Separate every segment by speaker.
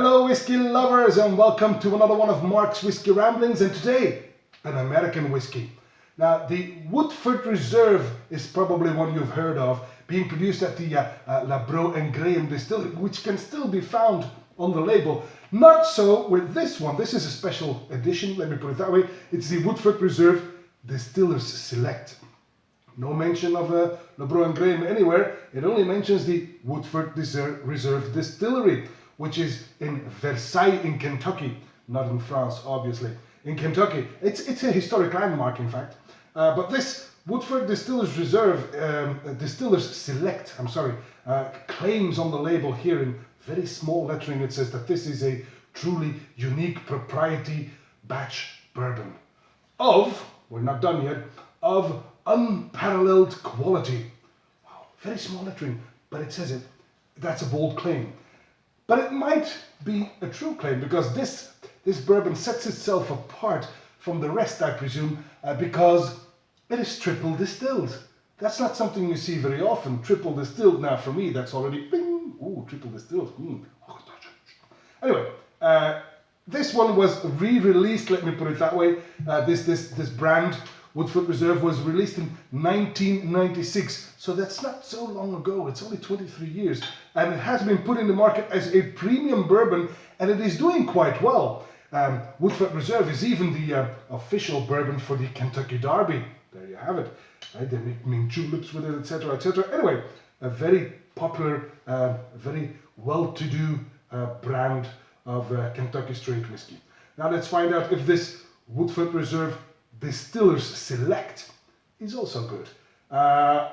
Speaker 1: Hello whiskey lovers and welcome to another one of Mark's Whiskey Ramblings, and today an American whiskey. Now the Woodford Reserve is probably one you've heard of, being produced at the Labrot Graham distillery, which can still be found on the label. Not so with this one. This is a special edition, let me put it that way. It's the Woodford Reserve Distillers Select. No mention of Labrot Graham anywhere. It only mentions the Woodford Reserve Distillery, which is in Versailles in Kentucky, not in France, obviously. In Kentucky. It's a historic landmark, in fact. But this Woodford Distillers Reserve, Distillers Select, claims on the label here in very small lettering, it says that this is a truly unique propriety batch bourbon of, we're not done yet, of unparalleled quality. Wow, very small lettering, but it says it. That's a bold claim. But it might be a true claim, because this bourbon sets itself apart from the rest, I presume, because it is triple distilled. That's not something you see very often. Triple distilled. Now for me, that's already bing. Ooh, triple distilled. Anyway, this one was re-released. Let me put it that way. This brand, Woodford Reserve, was released in 1996, so that's not so long ago. It's only 23 years, and it has been put in the market as a premium bourbon, and it is doing quite well. Woodford Reserve is even the official bourbon for the Kentucky Derby. There you have it. Right? They make juleps with it, etc., etc. Anyway, a very popular, very well-to-do brand of Kentucky straight whiskey. Now let's find out if this Woodford Reserve Distillers Select is also good.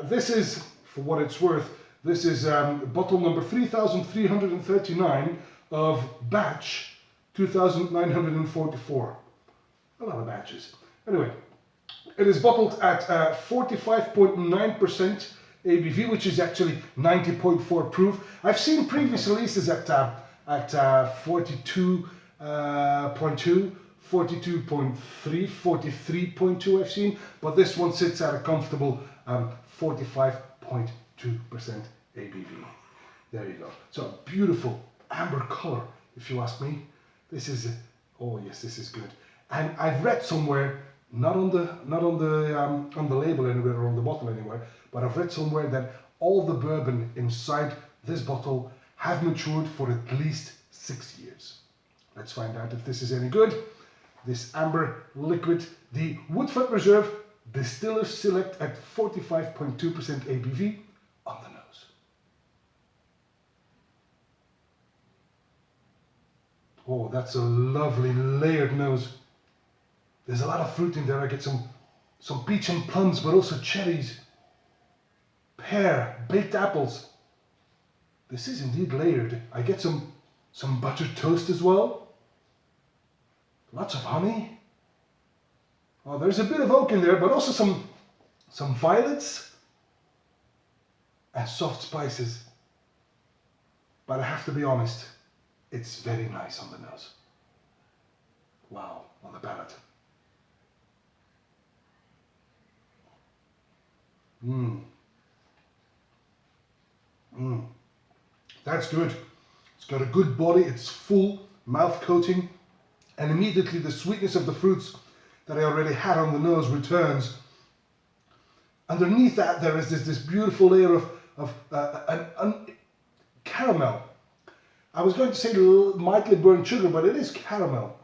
Speaker 1: This is, for what it's worth, this is bottle number 3339 of batch 2944. A lot of batches. Anyway, it is bottled at 45.9% ABV, which is actually 90.4 proof. I've seen previous releases at 42.2, 42.3, 43.2 I've seen, but this one sits at a comfortable 45.2% ABV. There you go. So a beautiful amber color, if you ask me. This is, oh yes, this is good. And I've read somewhere, not on the label anywhere or on the bottle anywhere, but I've read somewhere that all the bourbon inside this bottle have matured for at least 6 years. Let's find out if this is any good. This amber liquid, the Woodford Reserve Distillers Select at 45.2% ABV on the nose. Oh, that's a lovely layered nose. There's a lot of fruit in there. I get some peach and plums, but also cherries, pear, baked apples. This is indeed layered. I get some buttered toast as well. Lots of honey. Oh, there's a bit of oak in there, but also some violets and soft spices. But I have to be honest, it's very nice on the nose. Wow, on the palate. That's good. It's got a good body, it's full, mouth coating, and immediately the sweetness of the fruits that I already had on the nose returns. Underneath that there is this beautiful layer of caramel. I was going to say mildly burnt sugar, but it is caramel.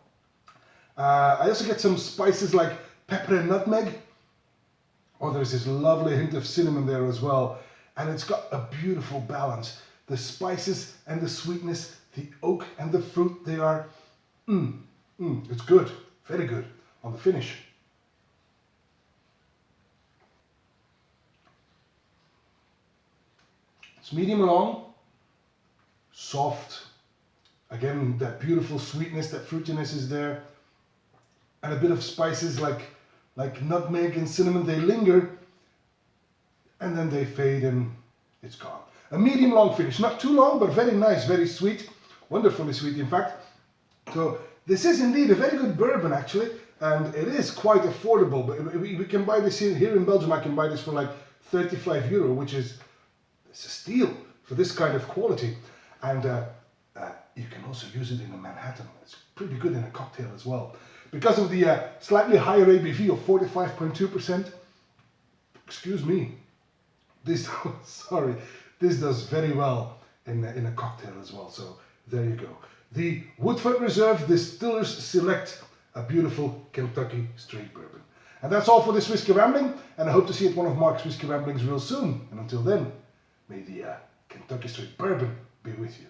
Speaker 1: I also get some spices like pepper and nutmeg. Oh, there's this lovely hint of cinnamon there as well. And it's got a beautiful balance. The spices and the sweetness, the oak and the fruit, they are, it's good, very good on the finish. It's medium long, soft. Again, that beautiful sweetness, that fruitiness is there. And a bit of spices like nutmeg and cinnamon, they linger and then they fade and it's gone. A medium long finish, not too long, but very nice, very sweet, wonderfully sweet in fact. So this is indeed a very good bourbon actually, and it is quite affordable. But we can buy this here in Belgium. I can buy this for like €35, which is, it's a steal for this kind of quality. And you can also use it in a Manhattan. It's pretty good in a cocktail as well. Because of the slightly higher ABV of 45.2%, excuse me, this this does very well in a cocktail as well. So there you go. The Woodford Reserve Distillers Select, a beautiful Kentucky straight bourbon. And that's all for this Whiskey Rambling, and I hope to see you at one of Mark's Whiskey Ramblings real soon. And until then, may the Kentucky straight bourbon be with you.